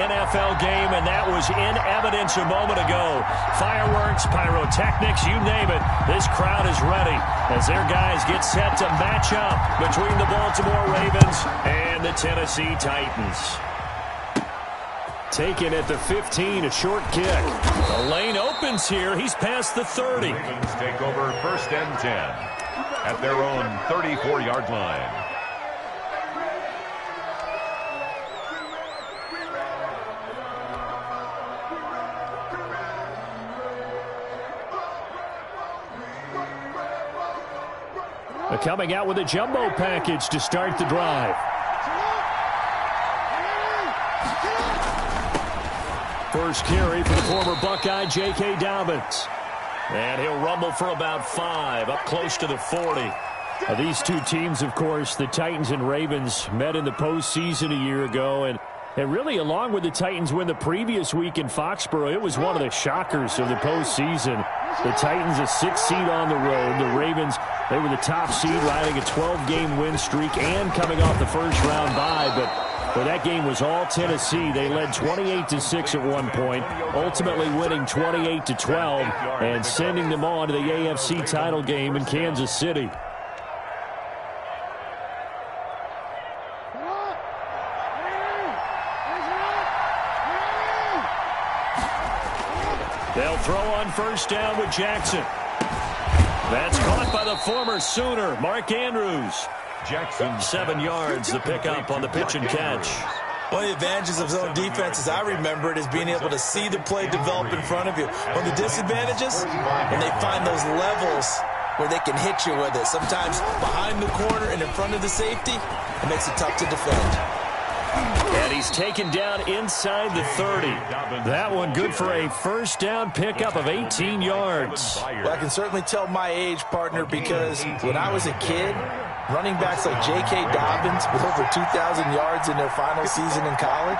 NFL game, and that was in evidence a moment ago. Fireworks, pyrotechnics, you name it. This crowd is ready as their guys get set to match up between the Baltimore Ravens and the Tennessee Titans. Taken at the 15, a short kick. The lane opens here. He's past the 30. Ravens take over 1st and 10 at their own 34-yard line. Coming out with a jumbo package to start the drive. First carry for the former Buckeye, J.K. Dobbins. And he'll rumble for about 5, up close to the 40. These two teams, of course, the Titans and Ravens, met in the postseason a year ago. And really, along with the Titans win the previous week in Foxborough, it was one of the shockers of the postseason. The Titans a 6th seed on the road. The Ravens, they were the top seed, riding a 12-game win streak and coming off the first-round bye. But that game was all Tennessee. They led 28-6 at one point, ultimately winning 28-12 and sending them on to the AFC title game in Kansas City. They'll throw on first down with Jackson. That's caught by the former Sooner, Mark Andrews. Jackson, 7 yards, the pickup on the pitch and catch. One of the advantages of zone defense, as I remember it, is being able to see the play develop in front of you. One of the disadvantages, when they find those levels where they can hit you with it. Sometimes behind the corner and in front of the safety, it makes it tough to defend. And he's taken down inside the 30. That one good for a first down pickup of 18 yards. Well, I can certainly tell my age, partner, because when I was a kid, running backs like J.K. Dobbins with over 2,000 yards in their final season in college,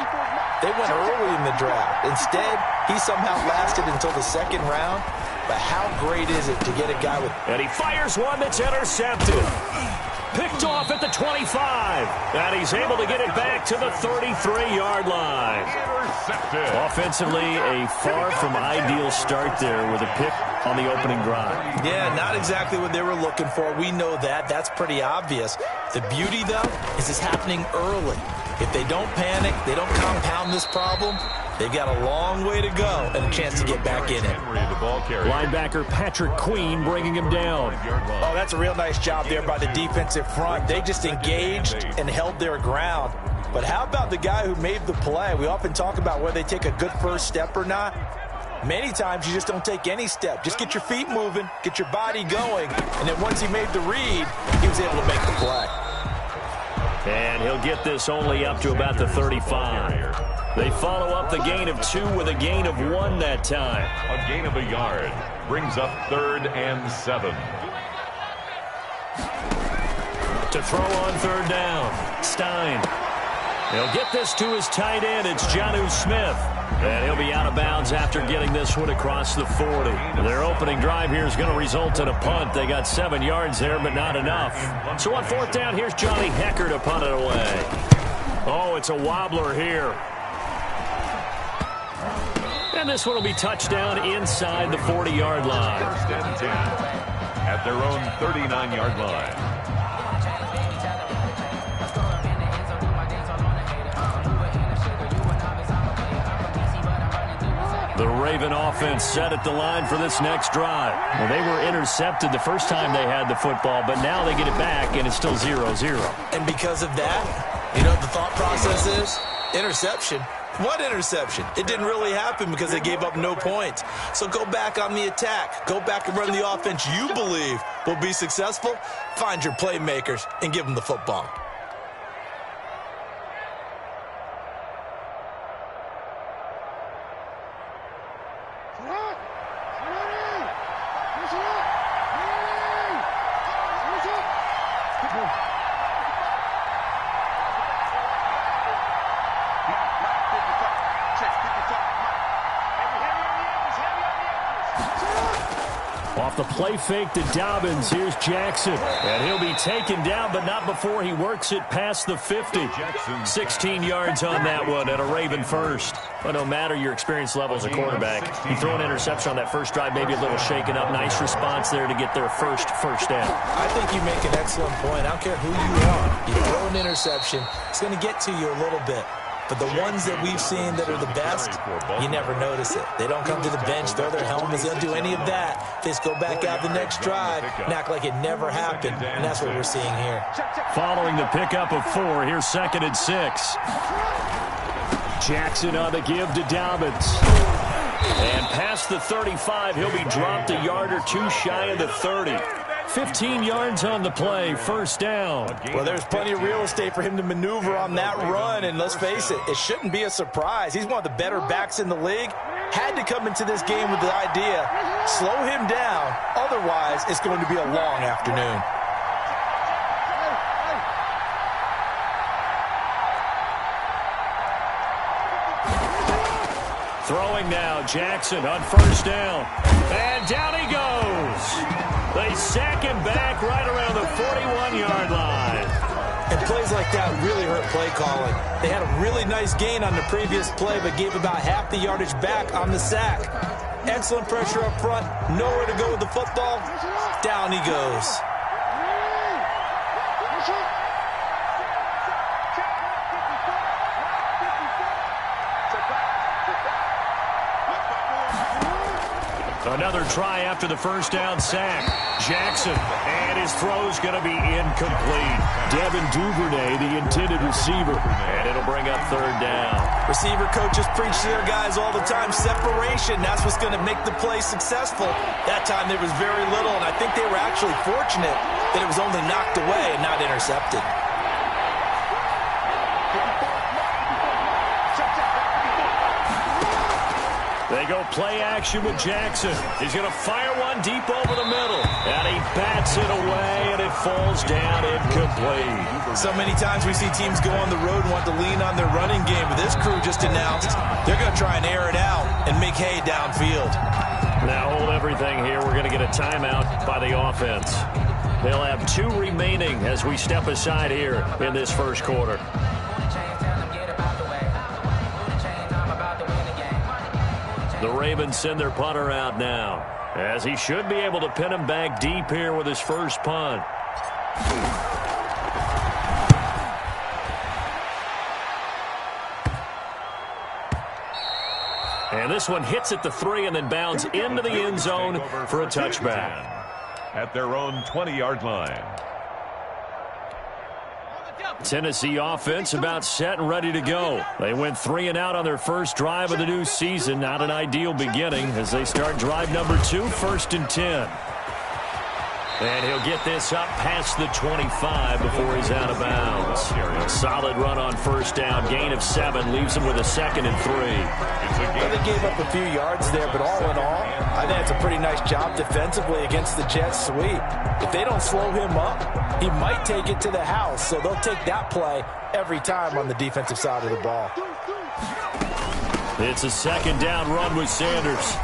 they went early in the draft. Instead, he somehow lasted until the 2nd round. But how great is it to get a guy with... And he fires one that's intercepted. Picked off at the 25. And he's able to get it back to the 33-yard line. intercepted. Offensively, a far from ideal start there with a pick on the opening drive. Yeah, not exactly what they were looking for. We know that. That's pretty obvious. The beauty, though, is it's happening early. If they don't panic, they don't compound this problem, they've got a long way to go and a chance to get back in it. Linebacker Patrick Queen bringing him down. Oh, that's a real nice job there by the defensive front. They just engaged and held their ground. But how about the guy who made the play? We often talk about whether they take a good first step or not. Many times you just don't take any step. Just get your feet moving, get your body going, and then once he made the read, he was able to make the play. And he'll get this only up to about the 35. They follow up the gain of 2 with a gain of 1 that time. A gain of a yard brings up 3rd and 7. To throw on 3rd down, Stein. He'll get this to his tight end. It's Jonnu Smith. And he'll be out of bounds after getting this one across the 40. Their opening drive here is going to result in a punt. They got 7 yards there, but not enough. So on 4th down, here's Johnny Hecker to punt it away. Oh, it's a wobbler here. And this one will be touchdown inside the 40-yard line. 1st and 10 at their own 39-yard line. The Raven offense set at the line for this next drive. Well, they were intercepted the first time they had the football, but now they get it back, and it's still 0-0. And because of that, you know what the thought process is? Interception. What interception? It didn't really happen because they gave up no points. So go back on the attack. Go back and run the offense you believe will be successful. Find your playmakers and give them the football. Off the play fake to Dobbins, here's Jackson. And he'll be taken down, but not before he works it past the 50. 16 yards on that one and a Raven first. But no matter your experience level as a quarterback, you throw an interception on that first drive, maybe a little shaken up. Nice response there to get their first down. I think you make an excellent point. I don't care who you are. You throw an interception, it's going to get to you a little bit. But the ones that we've seen that are the best, you never notice it. They don't come to the bench, throw their helmets, they don't do any of that. They just go back out the next drive and act like it never happened. And that's what we're seeing here. Following the pickup of 4, here's 2nd and 6. Jackson on the give to Dobbins. And past the 35, he'll be dropped a yard or two shy of the 30. 15 yards on the play, first down. Well, there's plenty of real estate for him to maneuver on that run, and let's face it, it shouldn't be a surprise. He's one of the better backs in the league. Had to come into this game with the idea, slow him down, otherwise it's going to be a long afternoon. Throwing now, Jackson on first down. And down he goes. They sack him back right around the 41-yard line. And plays like that really hurt play calling. They had a really nice gain on the previous play, but gave about half the yardage back on the sack. Excellent pressure up front. Nowhere to go with the football. Down he goes. Another try after the first down sack. Jackson, and his throw's going to be incomplete. Devin Duvernay, the intended receiver, and it'll bring up third down. Receiver coaches preach to their guys all the time, separation. That's what's going to make the play successful. That time there was very little, and I think they were actually fortunate that it was only knocked away and not intercepted. They go play action with Jackson. He's going to fire one deep over the middle. And he bats it away, and it falls down incomplete. So many times we see teams go on the road and want to lean on their running game. But this crew just announced they're going to try and air it out and make hay downfield. Now hold everything here. We're going to get a timeout by the offense. They'll have 2 remaining as we step aside here in this first quarter. The Ravens send their punter out now, as he should be able to pin him back deep here with his first punt. And this one hits at the 3 and then bounds into the end zone for a touchback. At their own 20-yard line. Tennessee offense about set and ready to go. They went 3 and out on their first drive of the new season. Not an ideal beginning as they start drive number 2, 1st and 10. And he'll get this up past the 25 before he's out of bounds. A solid run on first down. Gain of 7 leaves him with a 2nd and 3. Well, they gave up a few yards there, but all in all, I think it's a pretty nice job defensively against the Jets sweep. If they don't slow him up, he might take it to the house. So they'll take that play every time on the defensive side of the ball. It's a 2nd down run with Sanders.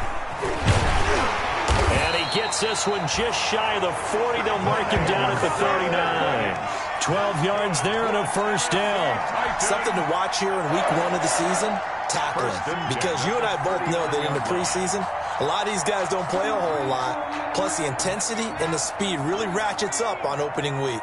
And he gets this one just shy of the 40. They'll mark him down at the 39. 12 yards there and a first down. Something to watch here in week 1 of the season, tackling. Because you and I both know that in the preseason, a lot of these guys don't play a whole lot. Plus the intensity and the speed really ratchets up on opening week.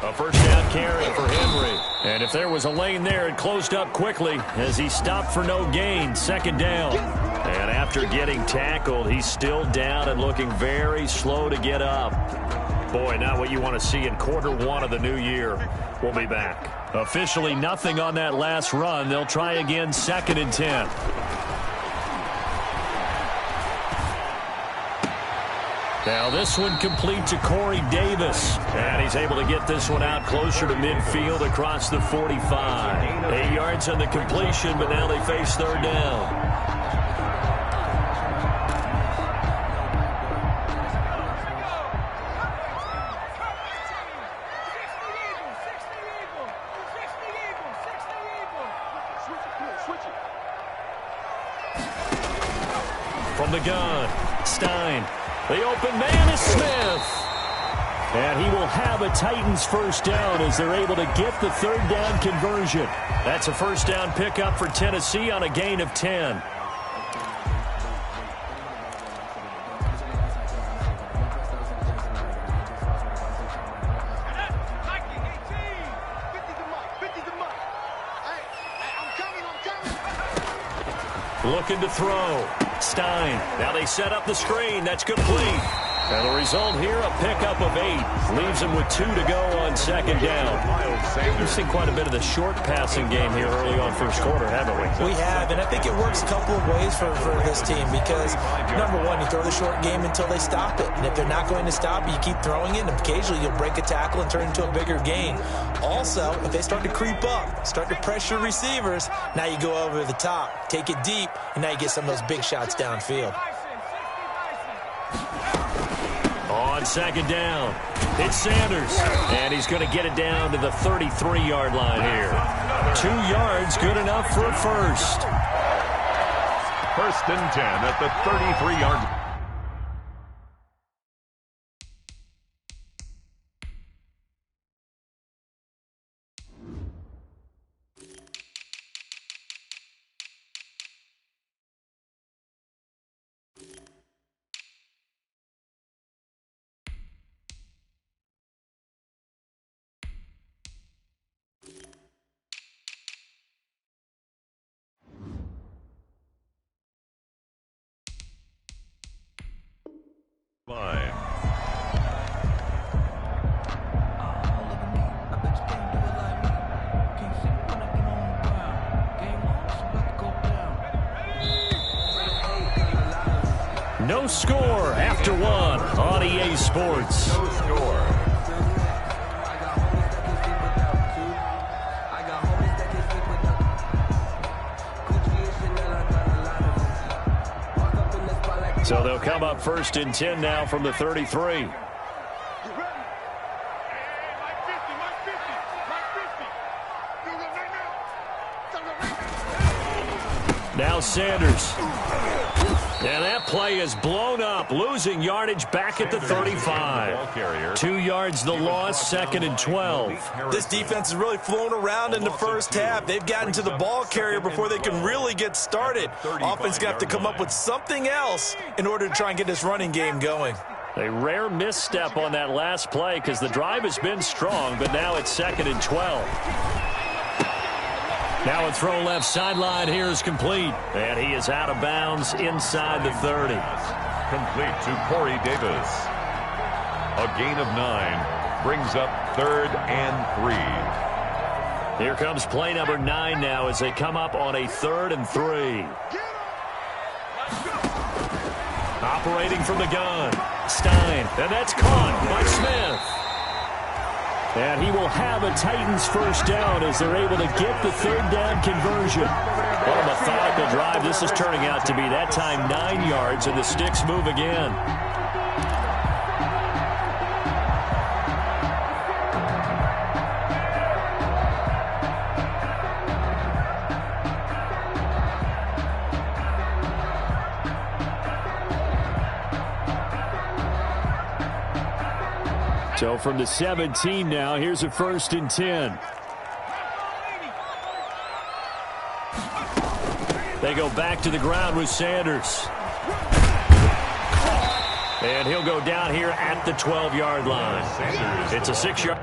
A first down carry for Henry. And if there was a lane there, it closed up quickly as he stopped for no gain. 2nd down. And after getting tackled, he's still down and looking very slow to get up. Boy, not what you want to see in quarter 1 of the new year. We'll be back. Officially nothing on that last run. They'll try again, 2nd and 10. Now this one complete to Corey Davis. And he's able to get this one out closer to midfield across the 45. 8 yards on the completion, but now they face 3rd down. From the gun, Stein. The open man is Smith. And he will have a Titans first down as they're able to get the third down conversion. That's a first down pickup for Tennessee on a gain of 10. Looking to throw. Stein. Now they set up the screen. That's complete. And the result here, a pickup of 8. Leaves him with 2 to go on second down. We've seen quite a bit of the short passing game here early on first quarter, haven't we? We have, and I think it works a couple of ways for this team because, number one, you throw the short game until they stop it. And if they're not going to stop it, you keep throwing it, and occasionally you'll break a tackle and turn it into a bigger gain. Also, if they start to creep up, start to pressure receivers, now you go over the top, take it deep, and now you get some of those big shots downfield. On second down, it's Sanders, and he's going to get it down to the 33-yard line here. 2 yards, good enough for a first. First and 10 at the 33-yard line. No score after 1 on EA Sports. No score. So they'll come up first and 10 now from the 33. Now Sanders. And that play is blown up, losing yardage back at the 35. 2 yards the loss, second and 12. This defense has really flown around in the first half. They've gotten to the ball carrier before they can really get started. Offense going to have to come up with something else in order to try and get this running game going. A rare misstep on that last play because the drive has been strong, but now it's second and 12. Now a throw left sideline here is complete. And he is out of bounds inside the 30. Complete to Corey Davis. A gain of 9 brings up 3rd and 3. Here comes play number 9 now as they come up on a 3rd and 3. Operating from the gun. Stein. And that's caught by Smith. And he will have a Titans first down as they're able to get the third down conversion. What a methodical drive this is turning out to be. That time 9 yards, and the sticks move again. So from the 17 now, here's a first and 10. They go back to the ground with Sanders. And he'll go down here at the 12-yard line. It's a 6-yard.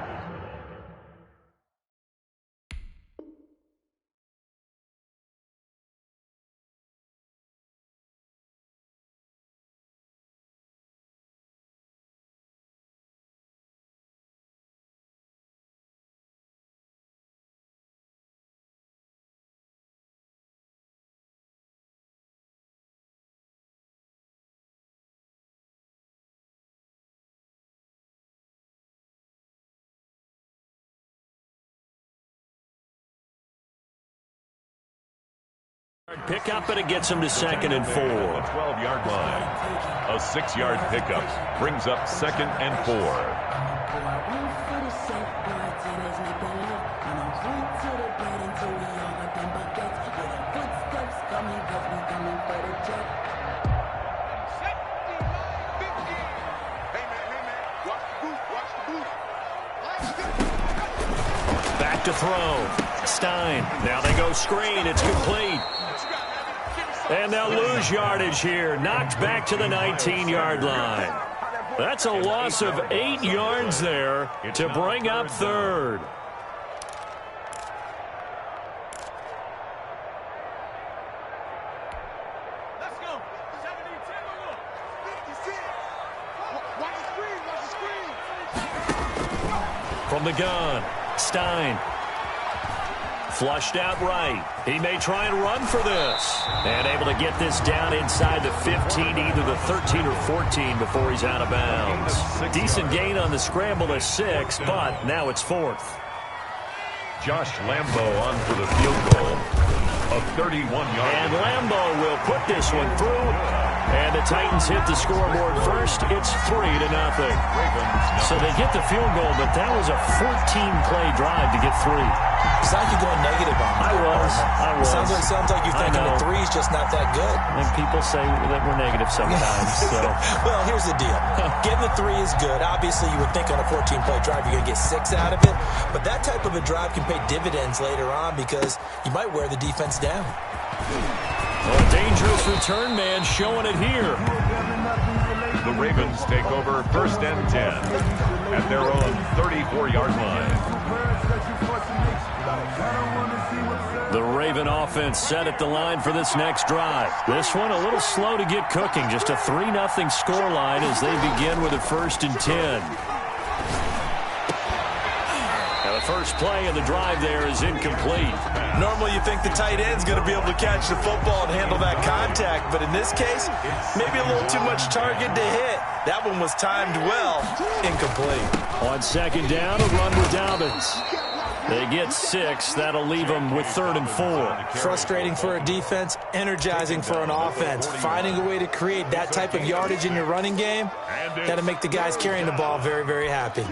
Pickup, and it gets him to second and 4. The 12-yard line. A 6-yard pickup brings up 2nd and 4. back to throw. Stein. Now they go screen. It's complete. And they'll lose yardage here. Knocked back to the 19-yard line. That's a loss of 8 yards there to bring up third. From the gun, Stein. Flushed out right. He may try and run for this. And able to get this down inside the 15, either the 13 or 14 before he's out of bounds. Decent gain on the scramble to 6, but now it's 4th. Josh Lambo on for the field goal. A 31-yard. And Lambo will put this one through. And the Titans hit the scoreboard first. It's 3-0. So they get the field goal, but that was a 14-play drive to get 3. It's like you're going negative on me. I was. Sounds like you're thinking the 3's just not that good. And people say that we're negative sometimes. So. Well, here's the deal. Getting the 3 is good. Obviously, you would think on a 14-play drive you're going to get 6 out of it. But that type of a drive can pay dividends later on because you might wear the defense down. A dangerous return man showing it here. The Ravens take over 1st and 10 at their own 34-yard line. The Raven offense set at the line for this next drive. This one a little slow to get cooking. Just a 3-0 scoreline as they begin with a 1st and 10. Now the first play of the drive there is incomplete. Normally you think the tight end's going to be able to catch the football and handle that contact, but in this case, maybe a little too much target to hit. That one was timed well. Incomplete. On 2nd down, a run with Dobbins. They get 6. That'll leave them with 3rd and 4. Frustrating for a defense, energizing for an offense. Finding a way to create that type of yardage in your running game, got to make the guys carrying the ball very, very happy.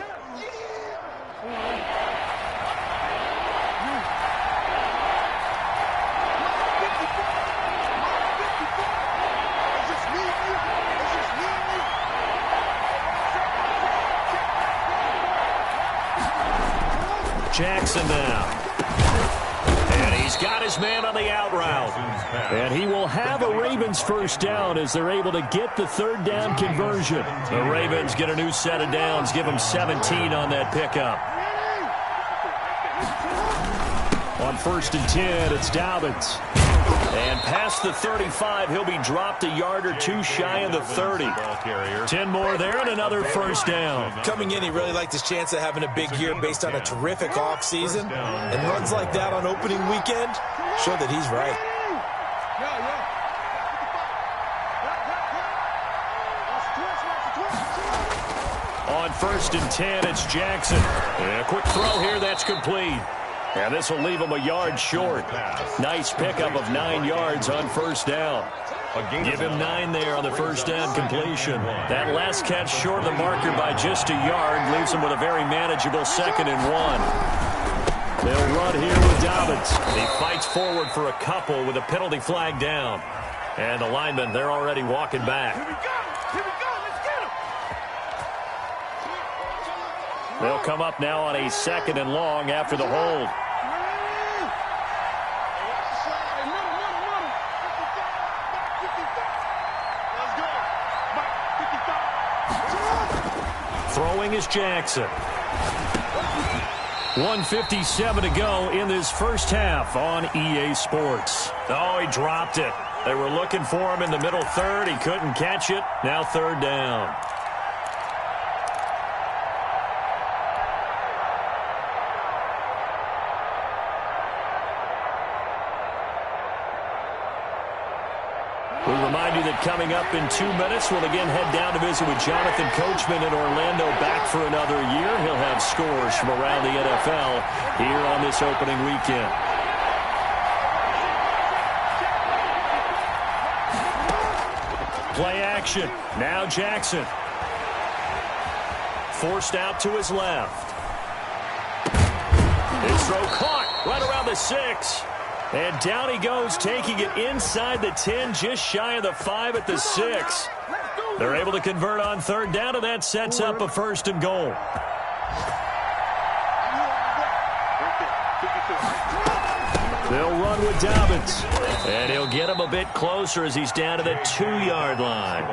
Jackson now. And he's got his man on the out route. And he will have a Ravens 1st down as they're able to get the 3rd down conversion. The Ravens get a new set of downs, give them 17 on that pickup. On 1st and 10, it's Dobbins. And past the 35, he'll be dropped a yard or 2 shy of the 30. 10 more there and another 1st down. Coming in, he really liked his chance of having a big year based on a terrific offseason. And runs like that on opening weekend show that he's right. On 1st and 10, it's Jackson. And a quick throw here, that's complete. And this will leave him a yard short. Nice pickup of 9 yards on 1st down. Give him 9 there on the 1st down completion. That last catch short of the marker by just a yard leaves him with a very manageable 2nd and 1. They'll run here with Dobbins. He fights forward for a couple with a penalty flag down. And the linemen, they're already walking back. They'll come up now on a 2nd and long after the hold. Throwing is Jackson. 1:57 to go in this 1st half on EA Sports. Oh, he dropped it. They were looking for him in the middle 3rd. He couldn't catch it. Now 3rd down. We remind you that coming up in 2 minutes, we'll again head down to visit with Jonathan Coachman in Orlando, back for another year. He'll have scores from around the NFL here on this opening weekend. Play action. Now Jackson. Forced out to his left. His throw caught right around the 6. And down he goes, taking it inside the 10, just shy of the 5 at the 6. They're able to convert on 3rd down, and that sets up a 1st and goal. They'll run with Dobbins. And he'll get him a bit closer as he's down to the 2-yard line.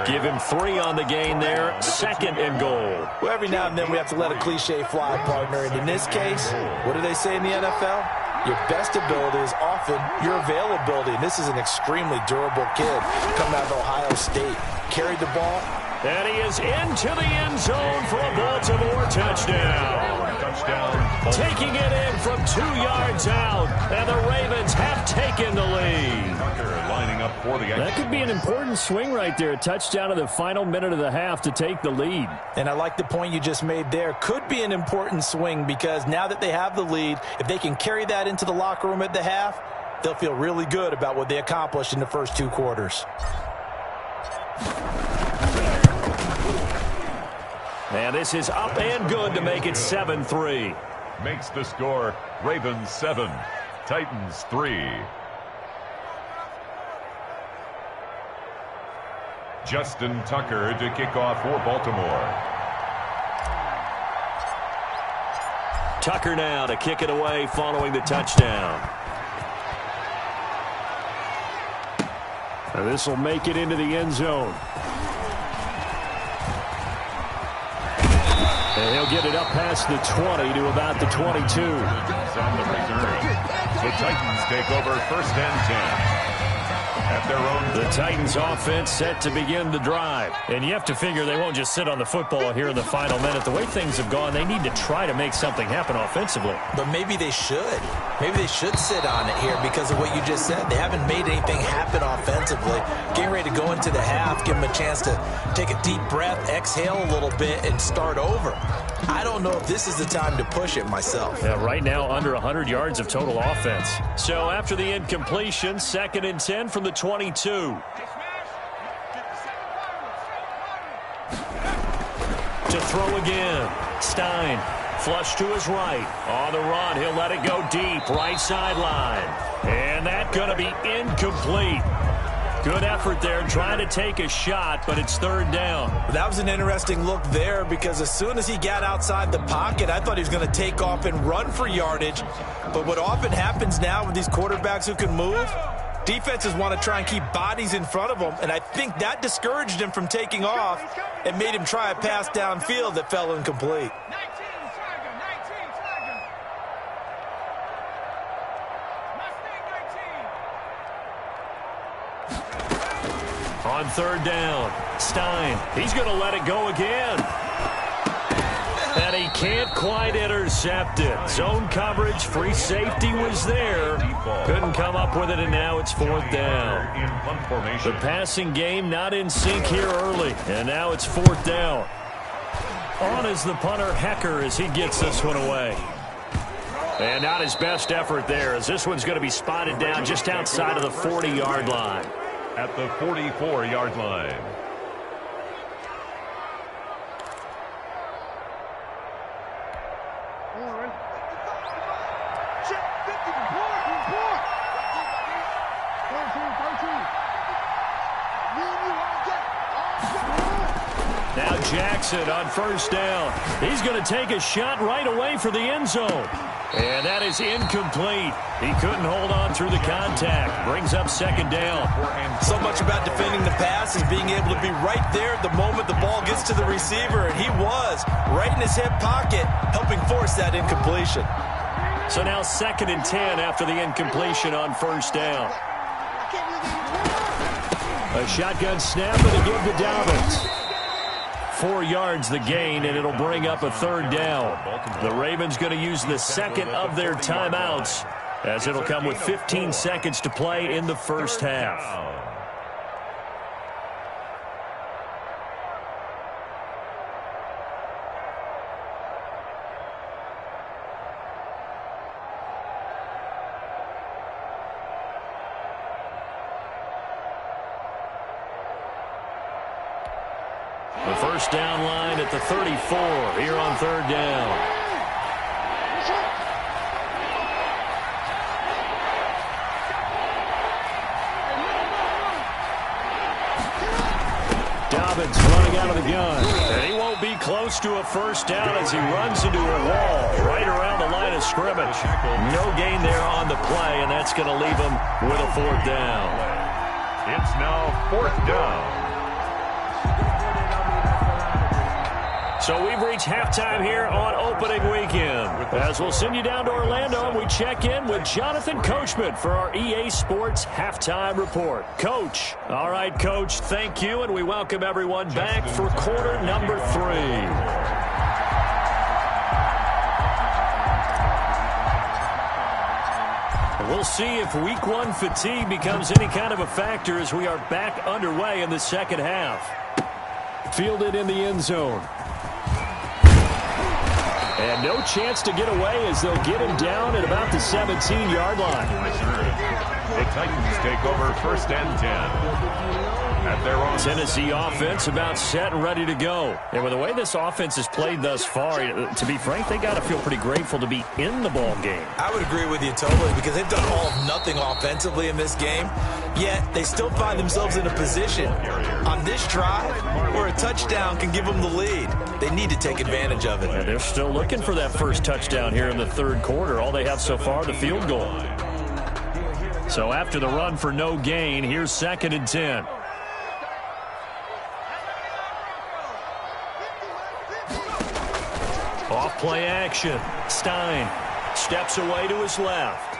Give him 3 on the gain there. 2nd and goal. Well, every now and then we have to let a cliche fly, partner. And in this case, what do they say in the NFL? Your best ability is often your availability. And this is an extremely durable kid coming out of Ohio State. Carried the ball. And he is into the end zone for a Baltimore touchdown. Taking it in from 2 yards out. And the Ravens have taken the lead. Lining up for the that could be an important swing right there. A touchdown in the final minute of the half to take the lead. And I like the point you just made there. Could be an important swing because now that they have the lead, if they can carry that into the locker room at the half, they'll feel really good about what they accomplished in the first 2 quarters. And this is up and good to make it 7-3. Makes the score Ravens 7, Titans 3. Justin Tucker to kick off for Baltimore. Tucker now to kick it away following the touchdown. And this will make it into the end zone. And he'll get it up past the 20 to about the 22. On the reserve. The Titans take over 1st and 10. At their own. The Titans offense set to begin the drive. And you have to figure they won't just sit on the football here in the final minute. The way things have gone, they need to try to make something happen offensively. But maybe they should. Maybe they should sit on it here because of what you just said. They haven't made anything happen offensively. Getting ready to go into the half, give them a chance to take a deep breath, exhale a little bit, and start over. I don't know if this is the time to push it myself. Yeah, right now under 100 yards of total offense. So after the incompletion, 2nd and 10 from the 22. To throw again. Stein. Flush to his right. On the run, he'll let it go deep. Right sideline. And that's going to be incomplete. Good effort there trying to take a shot, but it's 3rd down. That was an interesting look there because as soon as he got outside the pocket, I thought he was going to take off and run for yardage. But what often happens now with these quarterbacks who can move, defenses want to try and keep bodies in front of them, and I think that discouraged him from taking off and made him try a pass downfield that fell incomplete. On 3rd down, Stein, he's going to let it go again. And he can't quite intercept it. Zone coverage, free safety was there. Couldn't come up with it, and now it's 4th down. The passing game not in sync here early, and now it's 4th down. On is the punter, Hecker, as he gets this one away. And not his best effort there, as this one's going to be spotted down just outside of the 40-yard line. At the 44-yard line. Now Jackson on 1st down. He's going to take a shot right away for the end zone. And that is incomplete. He couldn't hold on through the contact. Brings up 2nd down. So much about defending the pass is being able to be right there at the moment the ball gets to the receiver. And he was right in his hip pocket, helping force that incompletion. So now 2nd and 10 after the incompletion on 1st down. A shotgun snap and a give to Dobbins. 4 yards the gain, and it'll bring up a 3rd down. The Ravens going to use the 2nd of their timeouts, as it'll come with 15 seconds to play in the first half. The 1st down line at the 34 here on 3rd down. Dobbins running out of the gun. And he won't be close to a first down as he runs into a wall right around the line of scrimmage. No gain there on the play, and that's going to leave him with a fourth down. It's now fourth down. So we've reached halftime here on opening weekend. As we'll send you down to Orlando, and we check in with Jonathan Coachman for our EA Sports Halftime Report. Coach. All right, Coach, thank you, and we welcome everyone back for quarter number 3. We'll see if week 1 fatigue becomes any kind of a factor as we are back underway in the second half. Fielded in the end zone. And no chance to get away as they'll get him down at about the 17-yard line. The Titans take over first and 10. At their own. Tennessee offense about set and ready to go. And with the way this offense has played thus far, to be frank, they got to feel pretty grateful to be in the ball game. I would agree with you totally because they've done all of nothing offensively in this game, yet they still find themselves in a position on this drive where a touchdown can give them the lead. They need to take advantage of it. And they're still looking for that first touchdown here in the third quarter. All they have so far, the field goal. So after the run for no gain, here's 2nd and 10. Off play action. Stein steps away to his left.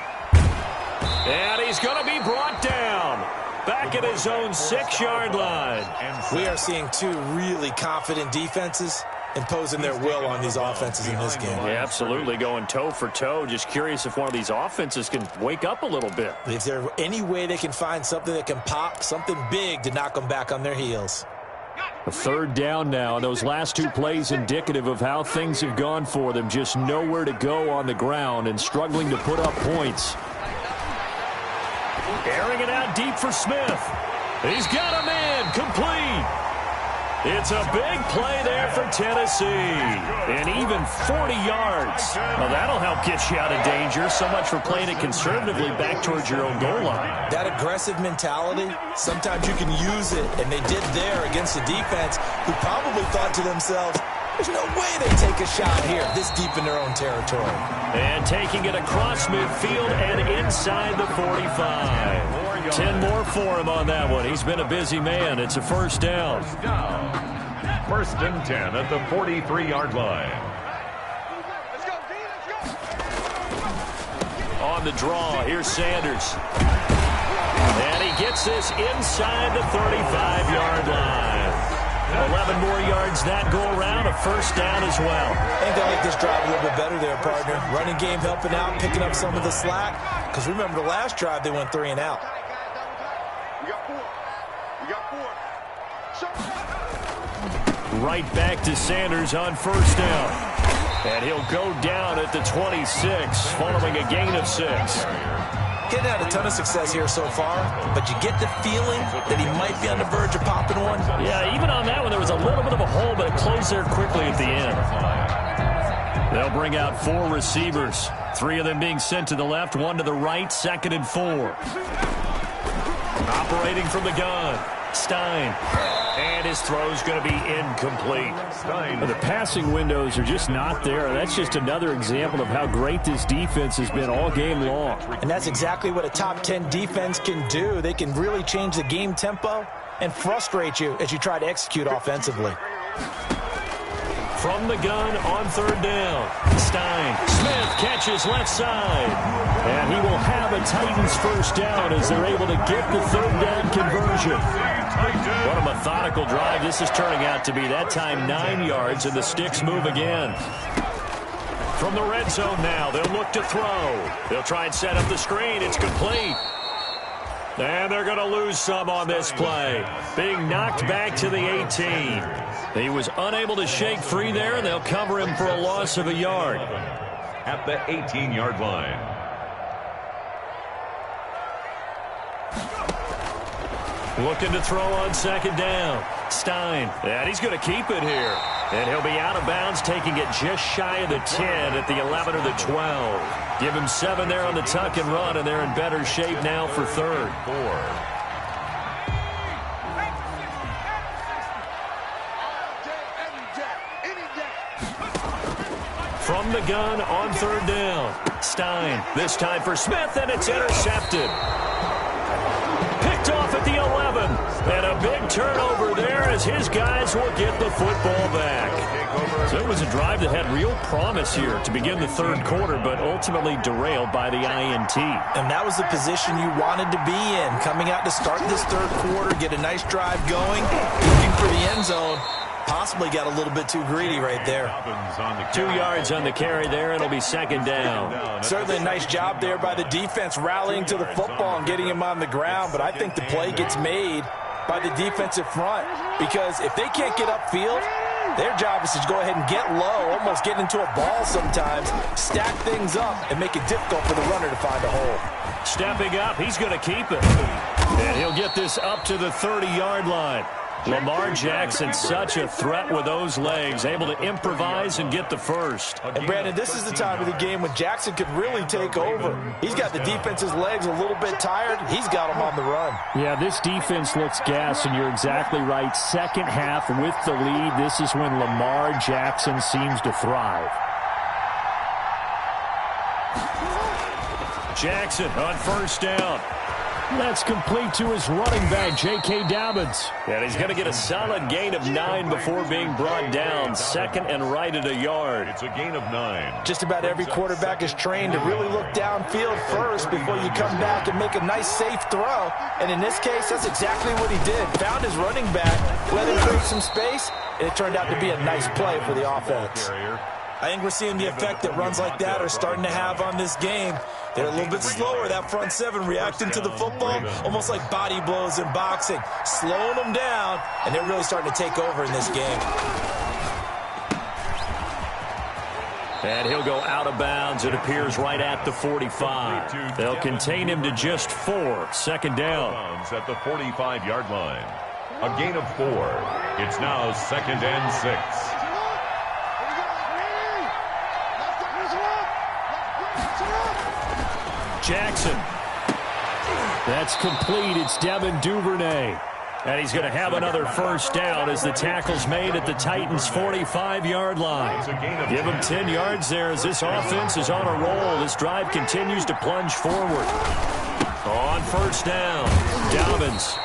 And he's going to be brought down. Back at his own 6-yard line. We are seeing 2 really confident defenses imposing their will on these offenses in this game. Yeah, absolutely, going toe for toe. Just curious if one of these offenses can wake up a little bit. Is there any way they can find something that can pop, something big to knock them back on their heels? A 3rd down now. Those last 2 plays indicative of how things have gone for them. Just nowhere to go on the ground and struggling to put up points. Airing it out deep for Smith. He's got him in. Complete. It's a big play there for Tennessee. And even 40 yards. Well, that'll help get you out of danger. So much for playing it conservatively back towards your own goal line. That aggressive mentality, sometimes you can use it. And they did there against a defense who probably thought to themselves, there's no way they take a shot here this deep in their own territory. And taking it across midfield and inside the 45. 10 more for him on that one. He's been a busy man. It's a first down. First and 10 at the 43-yard line. On the draw, here's Sanders. And he gets this inside the 35-yard line. 11 more yards that go around, a first down as well. I think they like this drive a little bit better there, partner. Running game helping out, picking up some of the slack. Because remember the last drive, they went 3 and out. Right back to Sanders on first down. And he'll go down at the 26, following a gain of 6. Getting had a ton of success here so far, but you get the feeling that he might be on the verge of popping one. Yeah, even on that one, there was a little bit of a hole, but it closed there quickly at the end. They'll bring out 4 receivers, 3 of them being sent to the left, 1 to the right, 2nd and 4. Operating from the gun, Stein. And his throw's going to be incomplete. The passing windows are just not there. That's just another example of how great this defense has been all game long. And that's exactly what a top 10 defense can do. They can really change the game tempo and frustrate you as you try to execute offensively. From the gun on 3rd down, Stein. Smith catches left side. And he will have a Titans first down as they're able to get the 3rd down conversion. What a methodical drive this is turning out to be. That time 9 yards, and the sticks move again. From the red zone now, they'll look to throw. They'll try and set up the screen. It's complete. And they're going to lose some on this play. Being knocked back to the 18. He was unable to shake free there, and they'll cover him for a loss of a yard. At the 18-yard line. Looking to throw on 2nd down. Stein. And he's going to keep it here. And he'll be out of bounds, taking it just shy of the 10 at the 11 or the 12. Give him 7 there on the tuck and run, and they're in better shape now for 3rd. From the gun on third down. Stein, this time for Smith, and it's intercepted. Picked off at the 11. And a big turnover there as his guys will get the football back. So it was a drive that had real promise here to begin the third quarter, but ultimately derailed by the INT. And that was the position you wanted to be in. Coming out to start this third quarter, get a nice drive going, looking for the end zone. Possibly got a little bit too greedy right there. 2 yards on the carry there. It'll be second down. Certainly a nice job there by the defense rallying to the football and getting him on the ground, but I think the play gets made by the defensive front because if they can't get upfield, their job is to go ahead and get low, almost get into a ball sometimes, stack things up, and make it difficult for the runner to find a hole. Stepping up, he's going to keep it. And he'll get this up to the 30-yard line. Lamar Jackson, such a threat with those legs, able to improvise and get the first. And Brandon, this is the time of the game when Jackson could really take over. He's got the defense's legs a little bit tired. He's got them on the run. Yeah, this defense looks gassed, and you're exactly right. Second half with the lead, this is when Lamar Jackson seems to thrive. Jackson on first down. That's complete to his running back, J.K. Dobbins. And he's going to get a solid gain of 9 before being brought down. Second and right at a yard. It's a gain of 9. Just about every quarterback is trained to really look downfield first before you come back and make a nice, safe throw. And in this case, that's exactly what he did. Found his running back, let him create some space, and it turned out to be a nice play for the offense. I think we're seeing the effect that runs like that are starting to have on this game. They're a little bit slower, that front seven, reacting to the football, almost like body blows in boxing, slowing them down, and they're really starting to take over in this game. And he'll go out of bounds, it appears, right at the 45. They'll contain him to just 4. Second down. At the 45-yard line. A gain of 4. It's now second and 6. Jackson. That's complete. It's Devin Duvernay. And he's going to have another first down as the tackle's made at the Titans' 45-yard line. Give him 10 yards there as this offense is on a roll. This drive continues to plunge forward. On first down, Dobbins.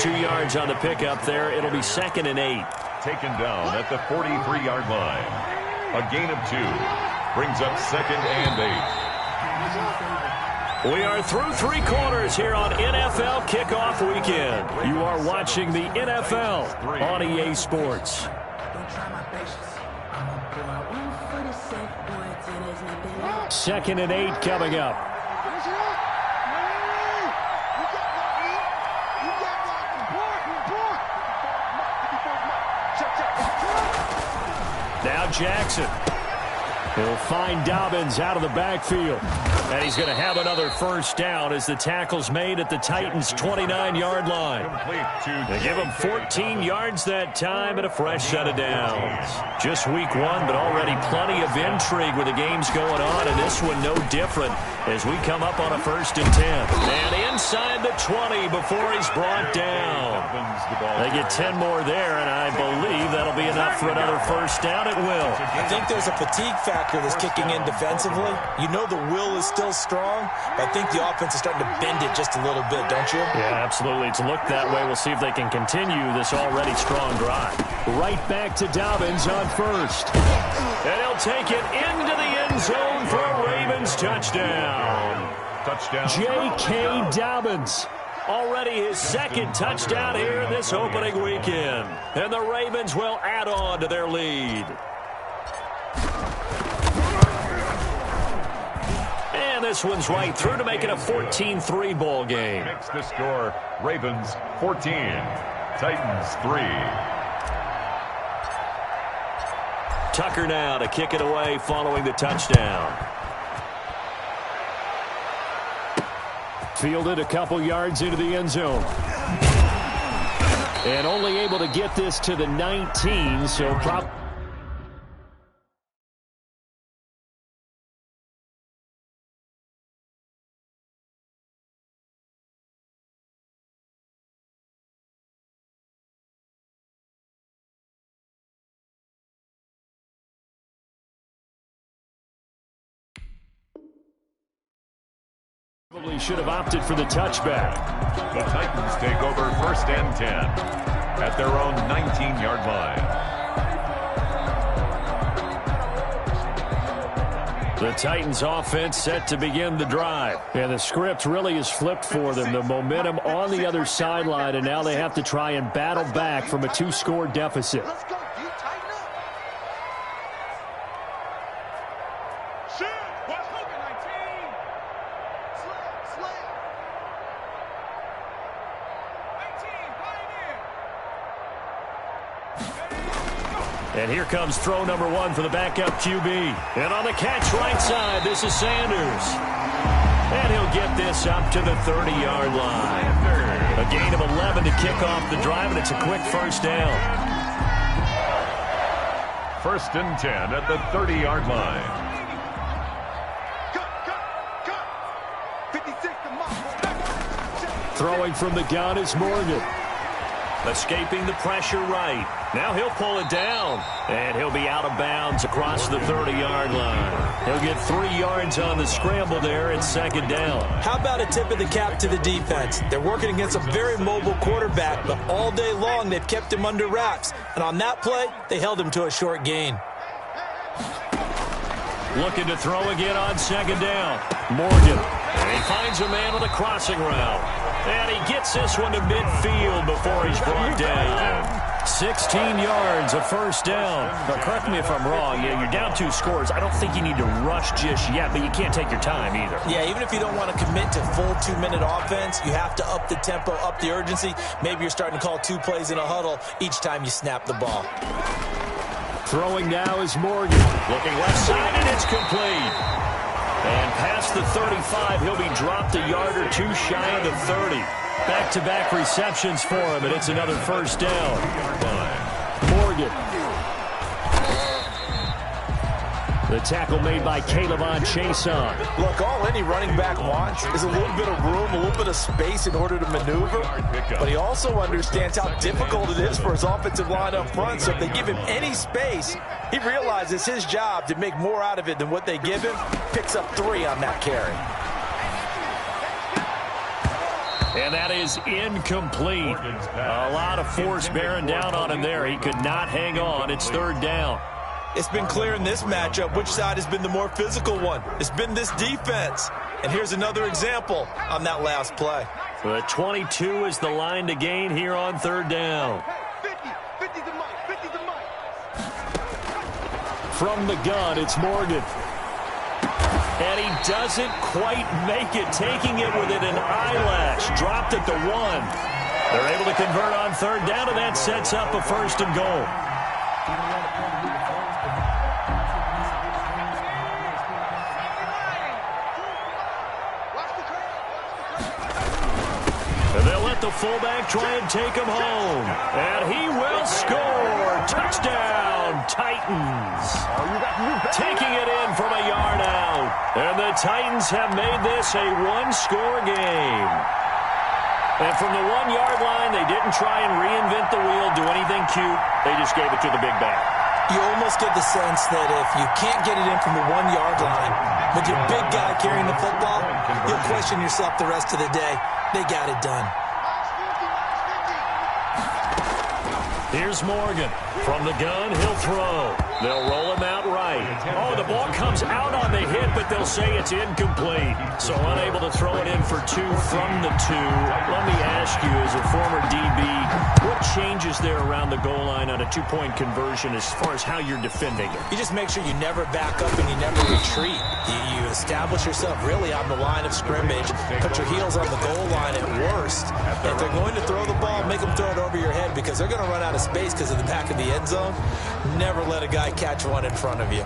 2 yards on the pickup there. It'll be second and 8. Taken down at the 43-yard line. A gain of 2. Brings up second and 8. We are through 3 quarters here on NFL Kickoff Weekend. You are watching the NFL on EA Sports. Second and 8 coming up. Now Jackson. He'll find Dobbins out of the backfield. And he's going to have another first down as the tackle's made at the Titans' 29-yard line. They give him 14 yards that time and a fresh set of downs. Just week 1, but already plenty of intrigue with the games going on, and this one no different as we come up on a first and 10. And inside the 20 before he's brought down. They get 10 more there, and I believe that'll be enough for another first down. It will. I think there's a fatigue factor that's kicking in defensively. You know the will is still strong, but I think the offense is starting to bend it just a little bit, don't you? Yeah, absolutely. It's looked that way. We'll see if they can continue this already strong drive. Right back to Dobbins on first. And he'll take it into the end zone for a Ravens touchdown. Touchdown. J.K. Dobbins. Already his second touchdown here in this opening weekend. And the Ravens will add on to their lead. And this one's right through to make it a 14-3 ball game. Makes the score Ravens 14, Titans 3. Tucker now to kick it away following the touchdown. Fielded a couple yards into the end zone. And only able to get this to the 19, so probably Probably should have opted for the touchback. The Titans take over 1st and 10 at their own 19-yard line. The Titans offense set to begin the drive. And the script really is flipped for them. The momentum on the other sideline, and now they have to try and battle back from a 2-score deficit. And here comes throw number 1 for the backup QB. And on the catch right side, this is Sanders. And he'll get this up to the 30-yard line. A gain of 11 to kick off the drive, and it's a quick first down. 1st and 10 at the 30-yard line. Throwing from the gun is Morgan. Escaping the pressure right. Now he'll pull it down. And he'll be out of bounds across the 30-yard line. He'll get 3 yards on the scramble there at 2nd down. How about a tip of the cap to the defense? They're working against a very mobile quarterback, but all day long they've kept him under wraps. And on that play, they held him to a short gain. Looking to throw again on 2nd down. Morgan. And he finds a man with a crossing route. And he gets this one to midfield before he's brought down. 16 yards, a first down. Now, correct me if I'm wrong. Yeah, you're down 2 scores. I don't think you need to rush just yet, but you can't take your time either. Yeah, even if you don't want to commit to full 2-minute offense, you have to up the tempo, up the urgency. Maybe you're starting to call 2 plays in a huddle each time you snap the ball. Throwing now is Morgan. Looking left side, and it's complete. And past the 35, he'll be dropped a yard or 2 shy of the 30. Back-to-back receptions for him, and it's another first down. Morgan. The tackle made by Caleb on Chason. Look, all any running back wants is a little bit of room, a little bit of space in order to maneuver. But he also understands how difficult it is for his offensive line up front. So if they give him any space, he realizes his job to make more out of it than what they give him. Picks up 3 on that carry. And that is incomplete. A lot of force bearing down on him there. He could not hang on. It's 3rd down. It's been clear in this matchup which side has been the more physical one. It's been this defense. And here's another example on that last play. The 22 is the line to gain here on 3rd down. From the gun, it's Morgan. And he doesn't quite make it, taking it within an eyelash. Dropped at the 1. They're able to convert on 3rd down, and that sets up a 1st and goal. And they'll let the fullback try and take him home. And he will score. Touchdown, Titans. Taking it in from a yard out. And the Titans have made this a 1-score game. And from the 1-yard line, they didn't try and reinvent the wheel, do anything cute. They just gave it to the big back. You almost get the sense that if you can't get it in from the 1-yard line with your big guy carrying the football, you'll question yourself the rest of the day. They got it done. Here's Morgan. From the gun, he'll throw. They'll roll him out right. Oh, the ball comes out on the hit, but they'll say it's incomplete. So unable to throw it in for 2 from the 2. Let me ask you, as a former DB, what changes there around the goal line on a 2-point conversion as far as how you're defending it? You just make sure you never back up and you never retreat. You establish yourself really on the line of scrimmage. Put your heels on the goal line at worst. If they're going to throw the ball, make them throw it over your head because they're going to run out of space because of the back of the end zone. Never let a guy catch one in front of you.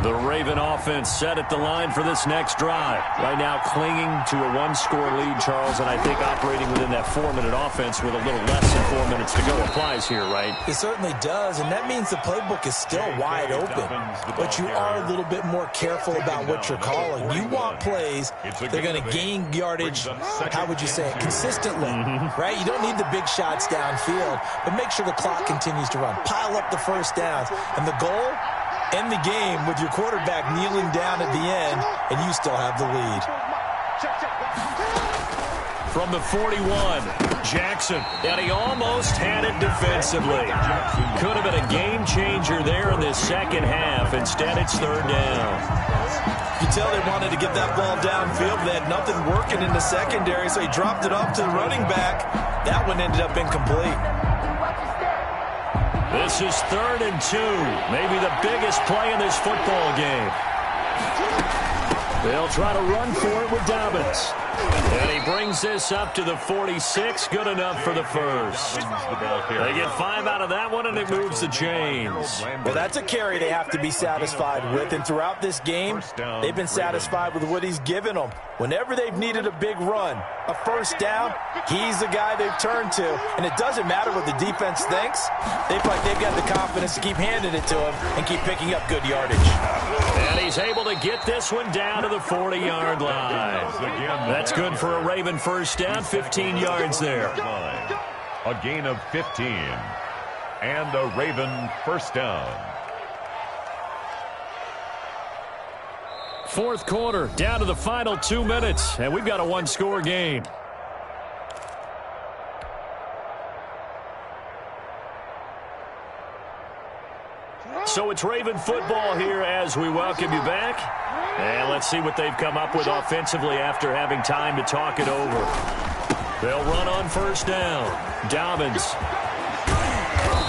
The Raven offense set at the line for this next drive. Right now clinging to a 1-score lead, Charles, and I think operating within that 4-minute offense with a little less than 4 minutes to go applies here, right? It certainly does, and that means the playbook is still wide open. But you are a little bit more careful about what you're calling. You want plays they're going to gain yardage, how would you say it, consistently, right? You don't need the big shots downfield, but make sure the clock continues to run. Pile up the first downs, and the goal end the game with your quarterback kneeling down at the end, and you still have the lead. From the 41, Jackson, and he almost had it defensively. Could have been a game changer there in this second half. Instead, it's third down. You tell they wanted to get that ball downfield. They had nothing working in the secondary, so he dropped it off to the running back. That one ended up incomplete. This is 3rd and 2, maybe the biggest play in this football game. They'll try to run for it with Dobbins. And he brings this up to the 46, good enough for the first. They get 5 out of that one, and it moves the chains. Well, that's a carry they have to be satisfied with, and throughout this game, they've been satisfied with what he's given them. Whenever they've needed a big run, a first down, he's the guy they've turned to. And it doesn't matter what the defense thinks. They feel like they've got the confidence to keep handing it to him and keep picking up good yardage. And he's able to get this one down to the 40-yard line. That's good for a Raven first down, 15 yards there. A gain of 15. And a Raven first down. Fourth quarter, down to the final 2 minutes, and we've got a one-score game. So it's Raven football here as we welcome you back. And let's see what they've come up with offensively after having time to talk it over. They'll run on first down. Dobbins.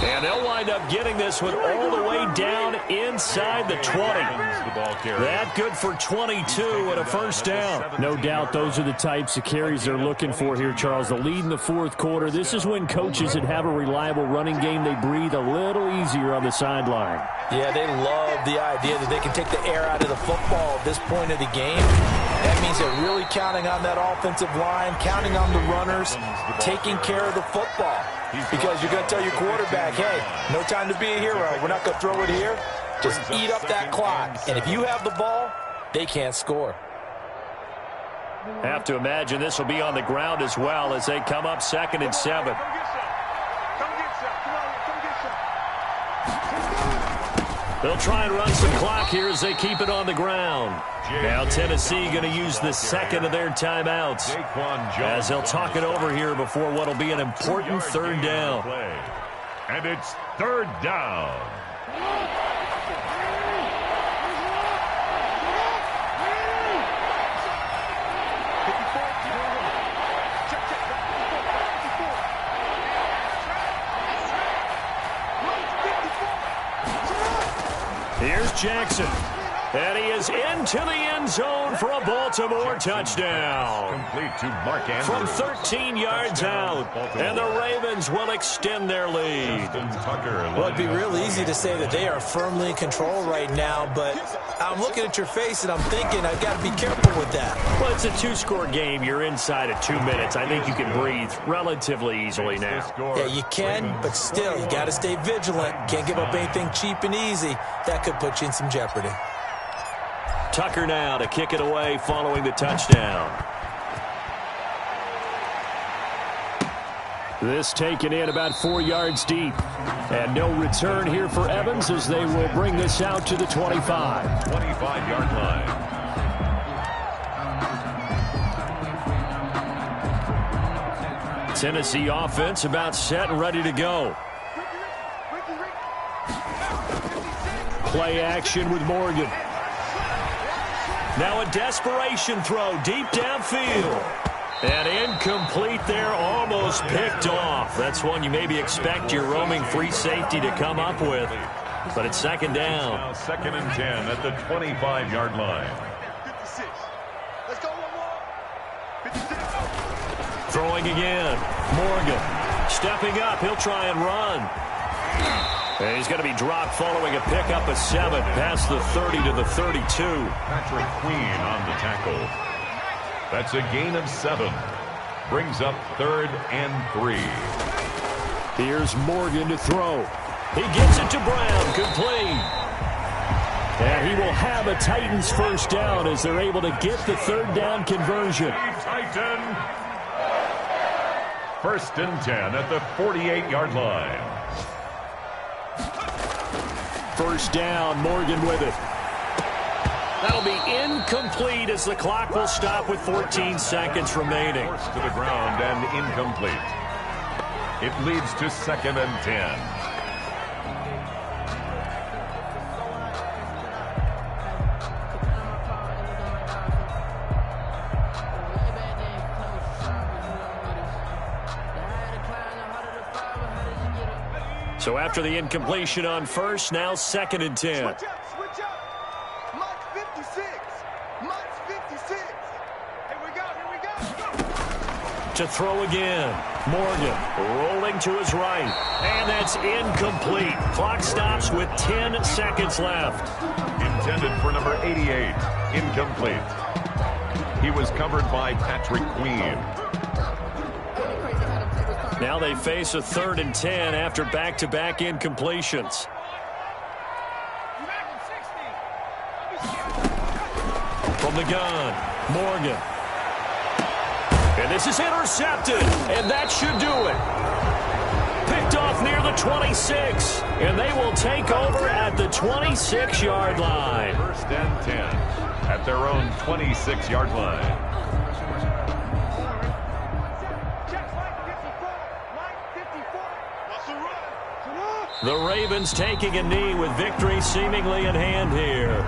And they'll wind up getting this one all the way down inside the 20. That good for 22 and a first down. No doubt those are the types of carries they're looking for here, Charles. The lead in the fourth quarter. This is when coaches that have a reliable running game, they breathe a little easier on the sideline. Yeah, they love the idea that they can take the air out of the football at this point of the game. That means they're really counting on that offensive line, counting on the runners, taking care of the football. Because you're going to tell your quarterback, hey, no time to be a hero. We're not going to throw it here. Just eat up that clock. And if you have the ball, they can't score. Have to imagine this will be on the ground as well as they come up 2nd and 7. They'll try and run some clock here as they keep it on the ground. Now Tennessee going to use the second of their timeouts as they'll talk it over here before what will be an important third down. And it's third down. Here's Jackson. And he is into the end zone for a Baltimore touchdown. Complete to Mark Andrews. From 13 yards out. And the Ravens will extend their lead. Well, it'd be real easy to say that they are firmly in control right now, but I'm looking at your face and I'm thinking I've got to be careful with that. Well, it's a 2-score game. You're inside of 2 minutes. I think you can breathe relatively easily now. Yeah, you can, but still, you got to stay vigilant. Can't give up anything cheap and easy. That could put you in some jeopardy. Tucker now to kick it away following the touchdown. This taken in about 4 yards deep. And no return here for Evans as they will bring this out to the 25. 25-yard line. Tennessee offense about set and ready to go. Play action with Morgan. Now a desperation throw deep downfield. And incomplete there, almost picked off. That's one you maybe expect your roaming free safety to come up with. But it's second down. Now 2nd and 10 at the 25-yard line. Throwing again. Morgan stepping up. He'll try and run. And he's going to be dropped following a pickup of 7 past the 30 to the 32. Patrick Queen on the tackle. That's a gain of 7. Brings up 3rd and 3. Here's Morgan to throw. He gets it to Brown. Complete. And he will have a Titans first down as they're able to get the third down conversion. Titan. 1st and 10 at the 48-yard line. first down. Morgan with it. That'll be incomplete as the clock will stop with 14 seconds remaining. Forced to the ground and incomplete. It leads to 2nd and 10. So after the incompletion on first, now 2nd and 10. Switch up. Mark 56. Mark 56. Here we go. To throw again. Morgan rolling to his right. And that's incomplete. Clock stops with 10 seconds left. Intended for number 88. Incomplete. He was covered by Patrick Queen. Now they face a 3rd and 10 after back-to-back incompletions. From the gun, Morgan. And this is intercepted, and that should do it. Picked off near the 26, and they will take over at the 26-yard line. 1st and 10 at their own 26-yard line. The Ravens taking a knee with victory seemingly in hand here.